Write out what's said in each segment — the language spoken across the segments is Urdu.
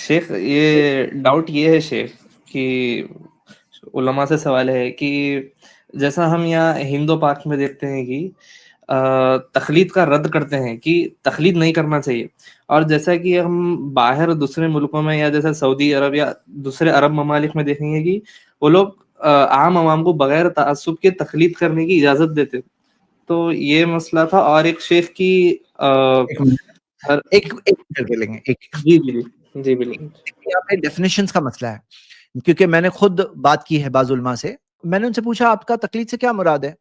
شیخ یہ ڈاؤٹ یہ ہے شیخ کہ علماء سے سوال ہے کہ جیسا ہم یہاں ہند و پاک میں دیکھتے ہیں کہ تقلید کا رد کرتے ہیں کہ تقلید نہیں کرنا چاہیے، اور جیسا کہ ہم باہر دوسرے ملکوں میں یا جیسا سعودی عرب یا دوسرے عرب ممالک میں دیکھیں گے کہ وہ لوگ عام عوام کو بغیر تعصب کے تقلید کرنے کی اجازت دیتے. تو یہ مسئلہ تھا. اور ایک شیخ کی ایک لے لیں گے. جی جی جی بالکل. یہاں پہ ڈیفینیشنز کا مسئلہ ہے، کیونکہ میں نے خود بات کی ہے بعض علماء سے. میں نے ان سے پوچھا آپ کا تقلید سے کیا مراد ہے؟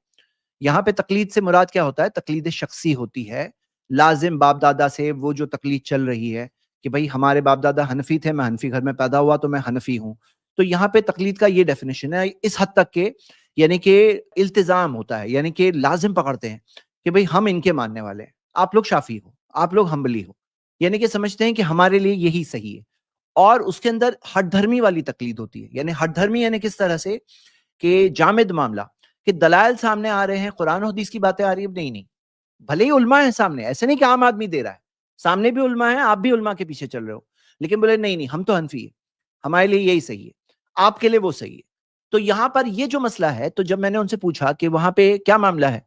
یہاں پہ تقلید سے مراد کیا ہوتا ہے؟ تقلید شخصی ہوتی ہے، لازم باپ دادا سے وہ جو تقلید چل رہی ہے کہ بھائی ہمارے باپ دادا حنفی تھے، میں حنفی گھر میں پیدا ہوا تو میں حنفی ہوں. تو یہاں پہ تقلید کا یہ ڈیفینیشن ہے اس حد تک کہ یعنی کہ التزام ہوتا ہے، یعنی کہ لازم پکڑتے ہیں کہ بھئی ہم ان کے ماننے والے ہیں، آپ لوگ شافعی ہو، آپ لوگ حنبلی ہو، یعنی کہ سمجھتے ہیں کہ ہمارے لیے یہی صحیح ہے. اور اس کے اندر ہٹ دھرمی والی تقلید ہوتی ہے. یعنی ہٹ دھرمی یعنی کس طرح سے کہ جامد معاملہ، کہ دلائل سامنے آ رہے ہیں، قرآن و حدیث کی باتیں آ رہی ہیں، نہیں بھلے ہی علماء ہیں سامنے، ایسے نہیں کہ عام آدمی دے رہا ہے، سامنے بھی علماء ہیں، آپ بھی علماء کے پیچھے چل رہے ہو، لیکن بولے نہیں ہم تو حنفی ہیں، ہمارے لیے یہی صحیح ہے، آپ کے لیے وہ صحیح ہے. تو یہاں پر یہ جو مسئلہ ہے، تو جب میں نے ان سے پوچھا کہ وہاں پہ کیا معاملہ ہے،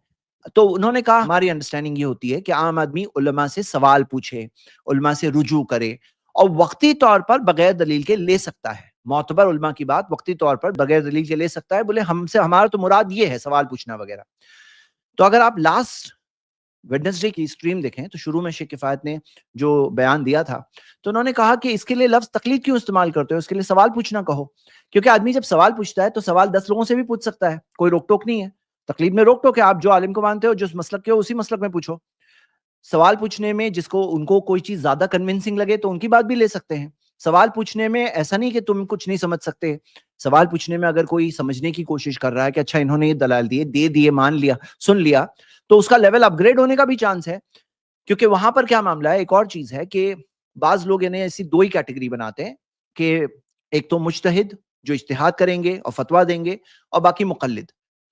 تو انہوں نے کہا ہماری انڈرسٹینڈنگ یہ ہوتی ہے کہ عام آدمی علماء سے سوال پوچھے، علماء سے رجوع کرے، اور وقتی طور پر بغیر دلیل کے لے سکتا ہے. معتبر علماء کی بات وقتی طور پر بغیر دلیل کے لے سکتا ہے. بولے ہم سے ہمارا تو مراد یہ ہے سوال پوچھنا وغیرہ. تو اگر آپ لاسٹ ویڈنسڈے کی اسٹریم دیکھیں تو شروع میں شیخ کفایت نے جو بیان دیا تھا تو انہوں نے کہا کہ اس کے لیے لفظ تقلید کیوں استعمال کرتے ہو، اس کے لیے سوال پوچھنا کہو. کیونکہ آدمی جب سوال پوچھتا ہے تو سوال 10 لوگوں سے بھی پوچھ سکتا ہے، کوئی روک ٹوک نہیں ہے. تقلید میں روک ٹوک ہے، آپ جو عالم کو مانتے ہو، جس مسلک کے ہو، اسی مسلک میں پوچھو. سوال پوچھنے میں جس کو ان کو کوئی چیز زیادہ کنونسنگ لگے تو ان کی بات بھی لے سکتے ہیں. سوال پوچھنے میں ایسا نہیں کہ تم کچھ نہیں سمجھ سکتے. سوال پوچھنے میں اگر کوئی سمجھنے کی کوشش کر رہا ہے کہ اچھا انہوں نے یہ دلائل دیے، دے دیے، مان لیا، سن لیا، تو اس کا لیول اپ گریڈ ہونے کا بھی چانس ہے. کیونکہ وہاں پر کیا معاملہ ہے، ایک اور چیز ہے کہ بعض لوگ انہیں ایسی دو ہی کیٹیگری بناتے ہیں کہ ایک تو مجتہد جو اجتہاد کریں گے اور فتویٰ دیں گے، اور باقی مقلد.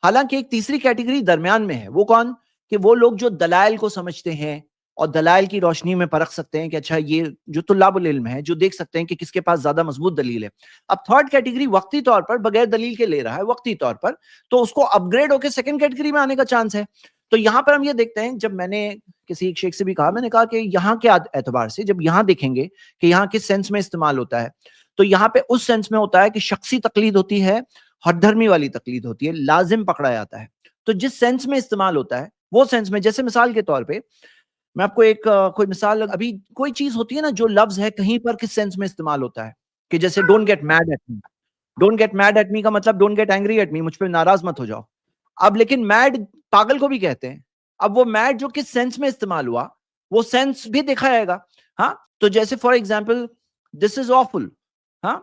حالانکہ ایک تیسری کیٹیگری درمیان میں ہے. وہ کون؟ کہ وہ لوگ جو دلائل کو سمجھتے ہیں اور دلائل کی روشنی میں پرکھ سکتے ہیں کہ اچھا یہ جو طلاب العلم ہے جو دیکھ سکتے ہیں کہ کس کے پاس زیادہ مضبوط دلیل ہے. اب تھرڈ کیٹیگری وقتی طور پر بغیر دلیل کے لے رہا ہے وقتی طور پر، تو اس کو اپ گریڈ ہو کے سیکنڈ کیٹیگری میں آنے کا چانس ہے. تو یہاں پر ہم یہ دیکھتے ہیں، جب میں نے کسی ایک شیخ سے بھی کہا، میں نے کہا کہ یہاں کے اعتبار سے جب یہاں دیکھیں گے کہ یہاں کس سینس میں استعمال ہوتا ہے، تو یہاں پہ اس سینس میں ہوتا ہے کہ شخصی تقلید ہوتی ہے، ہٹ دھرمی والی تقلید ہوتی ہے، لازم پکڑا جاتا ہے. تو جس سینس میں استعمال ہوتا ہے وہ سینس میں، جیسے مثال کے طور پہ میں آپ کو ایک کوئی مثال، ابھی کوئی چیز ہوتی ہے نا جو لفظ ہے کہیں پر کس سینس میں استعمال ہوتا ہے، کہ جیسے don't get mad at me. Don't get mad at me کا مطلب don't get angry at me, مجھ پہ ناراض مت ہو جاؤ. اب لیکن میڈ پاگل کو بھی کہتے ہیں. اب وہ میڈ جو کس سینس میں استعمال ہوا وہ سینس بھی دیکھا جائے گا. ہاں، تو جیسے فار ایگزامپل دس از آفل، ہاں،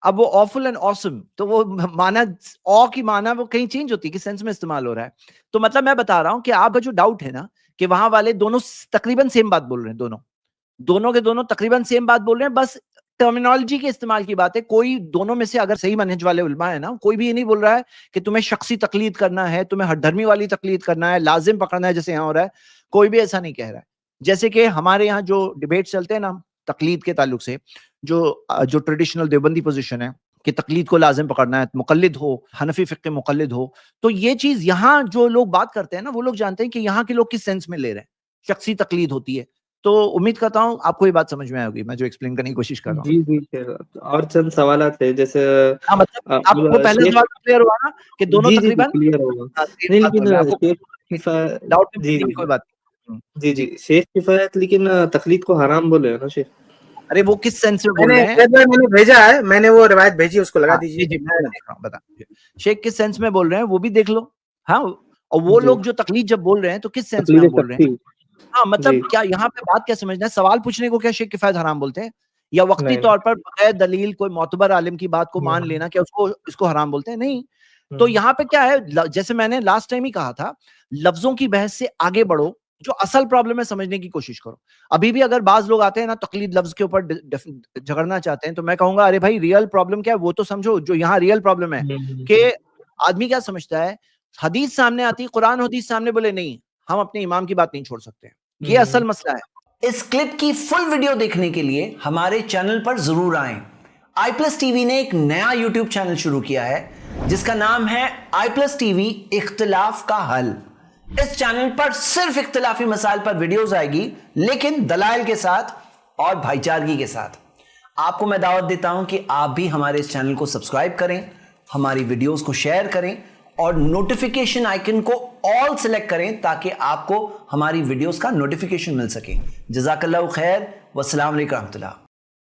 اب وہ آفل اینڈ آسم، تو وہ معنی او کی معنی وہ کہیں چینج ہوتی ہے کہ سینس میں استعمال ہو رہا ہے. تو مطلب میں بتا رہا ہوں کہ آپ کا جو ڈاؤٹ ہے نا کہ وہاں والے دونوں تقریباً سیم بات بول رہے ہیں، دونوں کے دونوں تقریباً سیم بات بول رہے ہیں، بس ٹرمینالوجی کے استعمال کی بات ہے. کوئی دونوں میں سے اگر صحیح منہج والے علماء ہیں نا، کوئی بھی یہ نہیں بول رہا ہے کہ تمہیں شخصی تقلید کرنا ہے، تمہیں ہٹ دھرمی والی تقلید کرنا ہے، لازم پکڑنا ہے جیسے یہاں ہو رہا ہے. کوئی بھی ایسا نہیں کہہ رہا ہے. جیسے کہ ہمارے یہاں جو ڈیبیٹ چلتے ہیں نا تقلید کے تعلق سے، جو ٹریڈیشنل دیوبندی پوزیشن ہے کہ تقلید کو لازم پکڑنا ہے، مقلد ہو، حنفی فقہ مقلد ہو، تو یہ چیز یہاں جو لوگ بات کرتے ہیں نا وہ لوگ جانتے ہیں کہ یہاں کے لوگ کس سینس میں لے رہے ہیں، شخصی تقلید ہوتی ہے. تو امید کرتا ہوں آپ کو یہ بات سمجھ میں آئے گی، میں جو ایکسپلین کرنے کی کوشش کر رہا ہوں. جی جی. اور چند سوالات ہے، جیسے ہاں مطلب آپ کو پہلا شیخ، سوال کلیئر ہوا نا کہ دونوں جی جی تقریباً کلیئر ہوگا. سیم نہیں بات بول لیکن رہے ہیں، آپ کو شیخ ڈاؤٹ جی نہیں، جی کوئی بات نہیں. جی جی شیخ کفایت لیکن تقلید کو حرام بولے ہیں نا شیخ. ارے وہ کس سینس میں میں بول نے رہے ہیں؟ میں نے بھیجا ہے، میں نے وہ روایت بھیجی، اس کو لگا جی دیجیے. جی میں دیکھ رہا ہوں، بتا شیخ کس سینس میں بول رہے ہیں وہ بھی دیکھ لو. ہاں، اور وہ جی لوگ جو تقلید جب بول رہے ہیں تو کس سینس میں تقلید ہم بول رہے ہیں. شخصی. ہاں مطلب جی کیا یہاں پہ بات کیا سمجھنا ہے، سوال پوچھنے کو کیا شیخ کفایت حرام بولتے ہیں، یا وقتی نہیں طور پر بغیر دلیل کوئی معتبر عالم کی بات کو مان لینا کیا اس کو حرام بولتے ہیں؟ نہیں. تو یہاں پہ کیا ہے، جیسے میں نے لاسٹ ٹائم ہی کہا تھا، لفظوں کی بحث سے آگے بڑھو، جو اصل پرابلم ہے سمجھنے کی کوشش کرو. ابھی بھی اگر بعض لوگ آتے ہیں نا تقلید لفظ کے اوپر جھگڑنا چاہتے ہیں تو میں کہوں گا ارے بھائی ریئل پرابلم کیا ہے وہ تو سمجھو. جو یہاں ریئل پرابلم ہے کہ آدمی کیا سمجھتا ہے، حدیث سامنے آتی، قرآن حدیث سامنے، بولے نہیں ہم اپنے امام کی بات نہیں چھوڑ سکتے. یہ اصل مسئلہ ہے. اس کلپ کی فل ویڈیو دیکھنے کے لیے ہمارے چینل پر ضرور آئیں۔ آئی پلس ٹی وی نے ایک نیا یوٹیوب چینل شروع کیا ہے جس کا نام ہے آئی پلس ٹی وی اختلاف کا حل۔ اس چینل پر صرف اختلافی مسائل پر ویڈیوز آئے گی، لیکن دلائل کے ساتھ اور بھائی چارگی کے ساتھ۔ آپ کو میں دعوت دیتا ہوں کہ آپ بھی ہمارے اس چینل کو سبسکرائب کریں، ہماری ویڈیوز کو شیئر کریں اور نوٹیفیکیشن آئیکن کو آل سلیکٹ کریں تاکہ آپ کو ہماری ویڈیوز کا نوٹیفیکیشن مل سکے۔ جزاک اللہ خیر، والسلام علیکم ورحمۃ اللہ۔